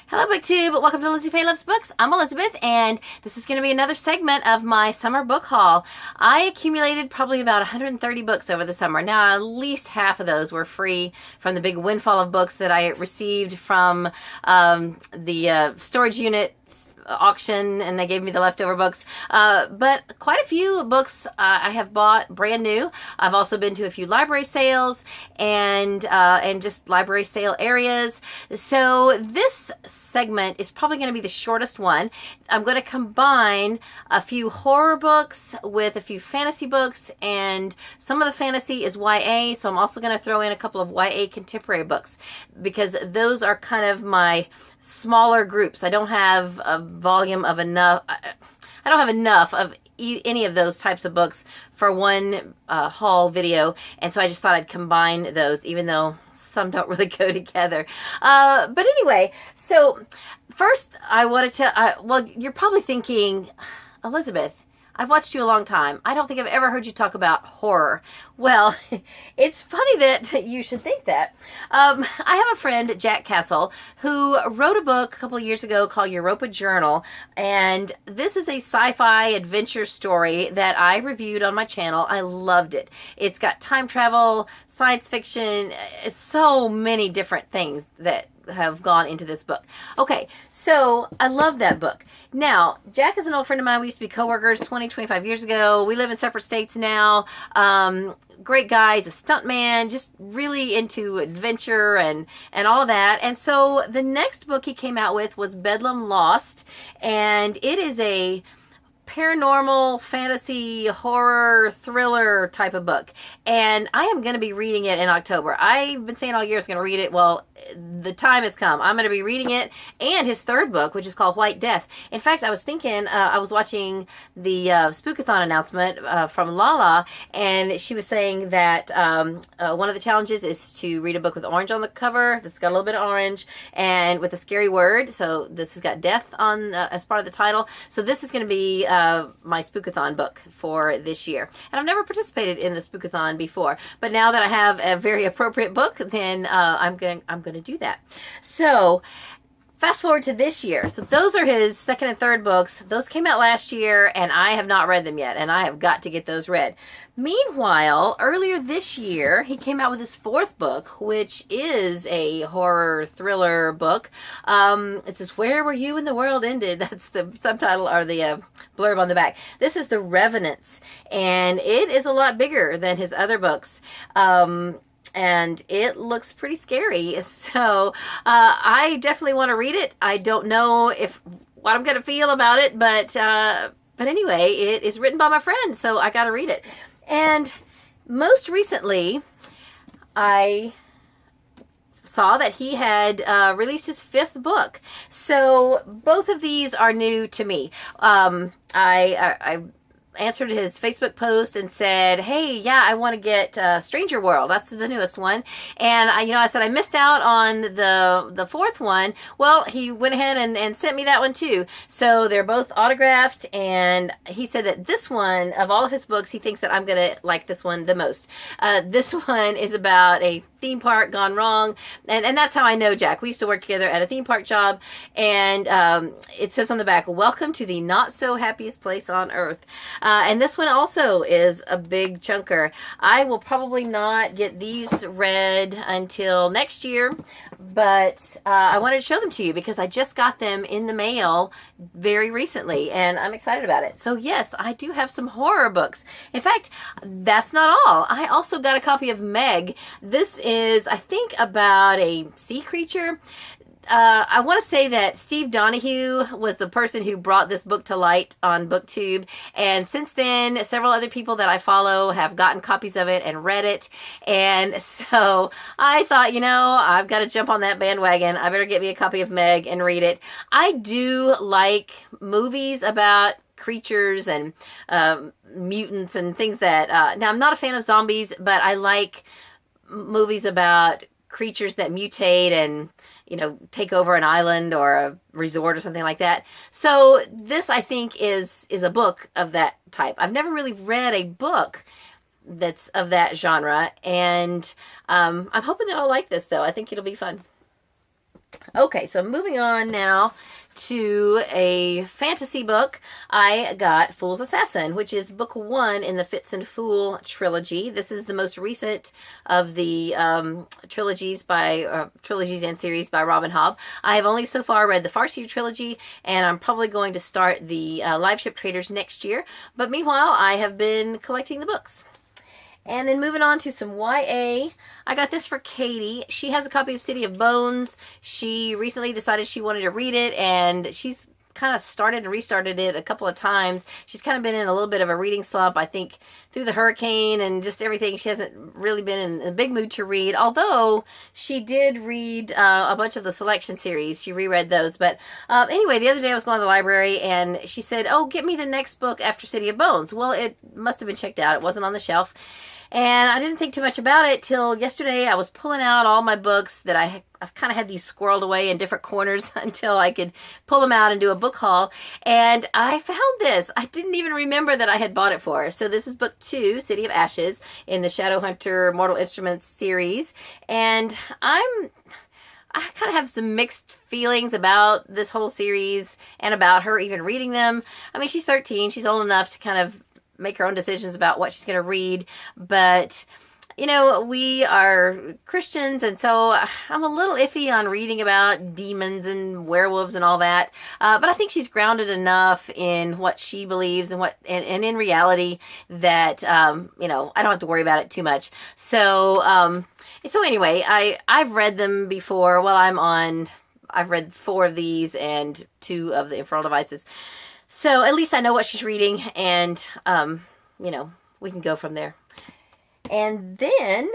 Hello BookTube, welcome to Lizzie Faye Loves Books. I'm Elizabeth and this is going to be another segment of my summer book haul. I accumulated probably about 130 books over the summer. Now at least half of those were free from the big windfall of books that I received from the storage unit auction, and they gave me the leftover books, but quite a few books I have bought brand new. I've also been to a few library sales and just library sale areas. So this segment is probably going to be the shortest one. I'm going to combine a few horror books with a few fantasy books, and some of the fantasy is YA, so I'm also going to throw in a couple of YA contemporary books because those are kind of my smaller groups. I don't have a volume of enough. I don't have enough of any of those types of books for one haul video, and so I just thought I'd combine those, even though some don't really go together. But anyway, so first I wanted to, well, you're probably thinking, Elizabeth, I've watched you a long time. I don't think I've ever heard you talk about horror. Well, it's funny that you should think that. I have a friend, Jack Castle, who wrote a book a couple of years ago called Europa Journal, and this is a sci-fi adventure story that I reviewed on my channel. I loved it. It's got time travel, science fiction, so many different things that have gone into this book. Okay, so I love that book. Now, Jack is an old friend of mine. We used to be co-workers 25 years ago. We live in separate states now. Great guy. He's a stuntman, just really into adventure and all of that. And so the next book he came out with was Bedlam Lost, and it is a paranormal, fantasy, horror, thriller type of book. And I am going to be reading it in October. I've been saying all year I was going to read it. Well, the time has come. I'm going to be reading it and his third book, which is called White Death. In fact, I was thinking, I was watching the Spookathon announcement from Lala, and she was saying that one of the challenges is to read a book with orange on the cover. This has got a little bit of orange and with a scary word. So this has got death on as part of the title. So this is going to be my Spookathon book for this year. And I've never participated in the Spookathon before, but now that I have a very appropriate book, then I'm going to do that. So fast forward to this year. So those are his second and third books. Those came out last year, and I have not read them yet, and I have got to get those read. Meanwhile, earlier this year, he came out with his fourth book, which is a horror thriller book. It says, Where Were You When the World Ended? That's the subtitle, or the blurb on the back. This is The Revenants, and it is a lot bigger than his other books. And it looks pretty scary. So I definitely want to read it. I don't know what I'm going to feel about it, but anyway, it is written by my friend, so I got to read it. And most recently, I saw that he had released his fifth book. So both of these are new to me. I answered his Facebook post and said, hey, yeah, I want to get Stranger World. That's the newest one. And I said I missed out on the fourth one. Well, he went ahead and sent me that one too. So they're both autographed, and he said that this one, of all of his books, he thinks that I'm going to like this one the most. This one is about a theme park gone wrong, and that's how I know Jack. We used to work together at a theme park job, and it says on the back, welcome to the not so happiest place on earth. And this one also is a big chunker. I will probably not get these read until next year, but I wanted to show them to you because I just got them in the mail very recently, and I'm excited about it. So yes, I do have some horror books. In fact, that's not all. I also got a copy of Meg. This is, I think, about a sea creature. I want to say that Steve Donahue was the person who brought this book to light on BookTube, and since then several other people that I follow have gotten copies of it and read it, and so I thought, I've got to jump on that bandwagon. I better get me a copy of Meg and read it. I do like movies about creatures and mutants and things that, now I'm not a fan of zombies, but I like movies about creatures that mutate and take over an island or a resort or something like that. So this, I think, is a book of that type. I've never really read a book that's of that genre, and I'm hoping that I'll like this, though. I think it'll be fun. Okay, so moving on now to a fantasy book. I got Fool's Assassin, which is book 1 in the Fitz and Fool trilogy. This is the most recent of the trilogies and series by Robin Hobb. I have only so far read the Farseer trilogy, and I'm probably going to start the Live Ship Traders next year. But meanwhile, I have been collecting the books. And then moving on to some YA, I got this for Katie. She has a copy of City of Bones. She recently decided she wanted to read it, and she's kind of started and restarted it a couple of times. She's kind of been in a little bit of a reading slump, I think, through the hurricane and just everything. She hasn't really been in a big mood to read, although she did read a bunch of the selection series. She reread those. But anyway, the other day I was going to the library, and she said, oh, get me the next book after City of Bones. Well, it must have been checked out. It wasn't on the shelf. And I didn't think too much about it till yesterday. I was pulling out all my books that I've kind of had these squirreled away in different corners until I could pull them out and do a book haul. And I found this. I didn't even remember that I had bought it for. So this is book 2, City of Ashes, in the Shadowhunter Mortal Instruments series. And I kind of have some mixed feelings about this whole series and about her even reading them. I mean, she's 13. She's old enough to kind of make her own decisions about what she's going to read, but you know, we are Christians, and so I'm a little iffy on reading about demons and werewolves and all that, but I think she's grounded enough in what she believes and and in reality that you know, I don't have to worry about it too much. So anyway, I've read them before. Well, I've read 4 of these and 2 of the Infernal Devices. So at least I know what she's reading, and, you know, we can go from there. And then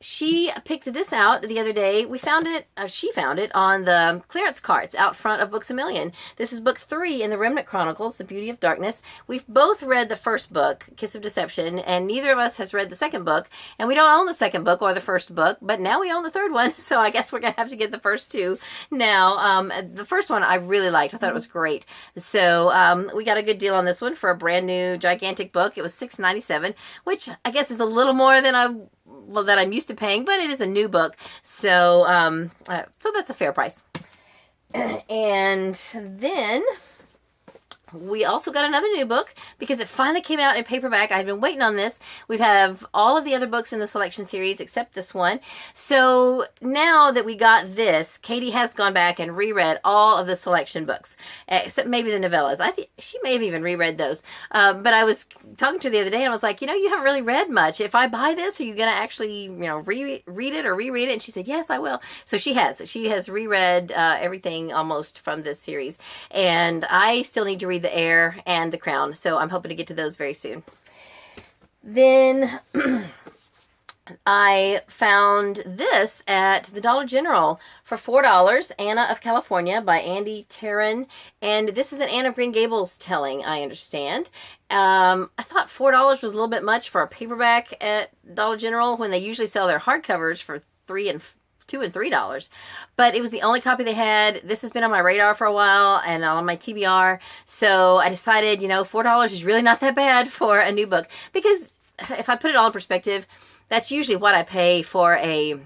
she picked this out the other day. We found it, she found it on the clearance carts out front of Books A Million. This is book 3 in the Remnant Chronicles, The Beauty of Darkness. We've both read the first book, Kiss of Deception, and neither of us has read the second book. And we don't own the second book or the first book, but now we own the third one, so I guess we're going to have to get the first 2 now. The first one I really liked. I thought it was great. So we got a good deal on this one for a brand new gigantic book. It was $6.97, which I guess is a little more than that I'm used to paying, but it is a new book, so so that's a fair price. And then we also got another new book because it finally came out in paperback. I've been waiting on this. We have all of the other books in the selection series except this one. So now that we got this, Katie has gone back and reread all of the selection books, except maybe the novellas. I think she may have even reread those. But I was talking to her the other day, and I was like, you know, you haven't really read much. If I buy this, are you going to actually, you know, reread it or reread it? And she said, yes, I will. So she has. She has reread everything almost from this series. And I still need to read The Heir and The Crown, so I'm hoping to get to those very soon. Then I found this at the Dollar General for $4, Anna of California by Andy Tarrant, and this is an Anne of Green Gables telling, I understand. I thought $4 was a little bit much for a paperback at Dollar General when they usually sell their hardcovers for $2 and $3, but it was the only copy they had. This has been on my radar for a while and on my TBR, so I decided, you know, $4 is really not that bad for a new book, because if I put it all in perspective, that's usually what I pay for a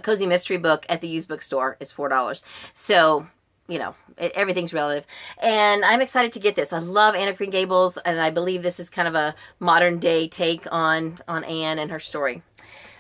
cozy mystery book at the used bookstore. It's $4. So, you know, everything's relative. And I'm excited to get this. I love Anne of Green Gables, and I believe this is kind of a modern day take on Anne and her story.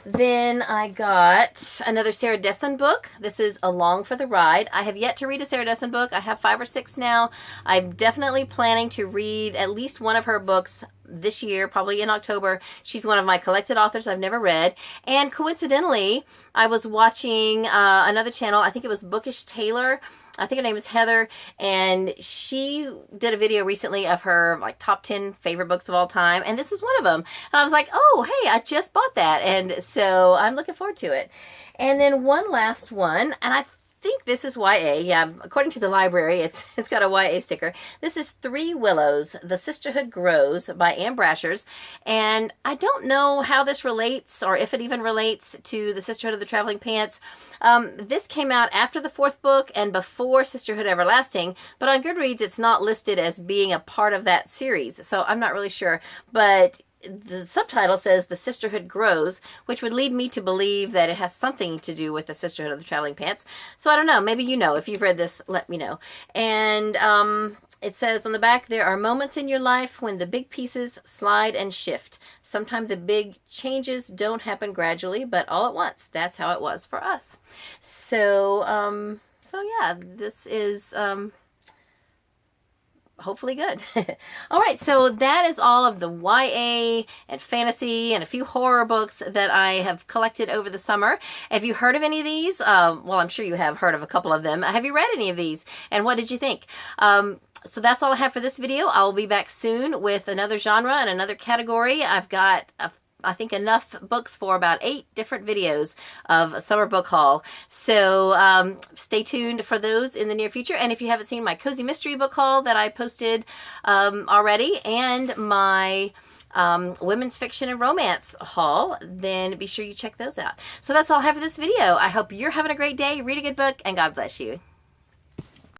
Then I got another Sarah Dessen book. This is Along for the Ride. I have yet to read a Sarah Dessen book. I have 5 or 6 now. I'm definitely planning to read at least one of her books this year, probably in October. She's one of my collected authors I've never read. And coincidentally, I was watching another channel. I think it was Bookish Taylor. I think her name is Heather, and she did a video recently of her like top 10 favorite books of all time, and this is one of them. And I was like, oh, hey, I just bought that, and so I'm looking forward to it. And then one last one, and I think this is YA. Yeah, according to the library, it's got a YA sticker. This is 3 Willows, The Sisterhood Grows by Anne Brashers. And I don't know how this relates, or if it even relates to The Sisterhood of the Traveling Pants. This came out after the 4th book and before Sisterhood Everlasting, but on Goodreads it's not listed as being a part of that series, so I'm not really sure. But the subtitle says The Sisterhood Grows, which would lead me to believe that it has something to do with the Sisterhood of the Traveling Pants. So I don't know. Maybe you know. If you've read this, let me know. And it says on the back, there are moments in your life when the big pieces slide and shift. Sometimes the big changes don't happen gradually, but all at once. That's how it was for us. So, yeah, this is hopefully good. All right, so that is all of the YA and fantasy and a few horror books that I have collected over the summer. Have you heard of any of these? Well, I'm sure you have heard of a couple of them. Have you read any of these? And what did you think? So that's all I have for this video. I will be back soon with another genre and another category. I've got I think enough books for about 8 different videos of a summer book haul. So stay tuned for those in the near future. And if you haven't seen my cozy mystery book haul that I posted already, and my women's fiction and romance haul, then be sure you check those out. So that's all I have for this video. I hope you're having a great day. Read a good book, and God bless you.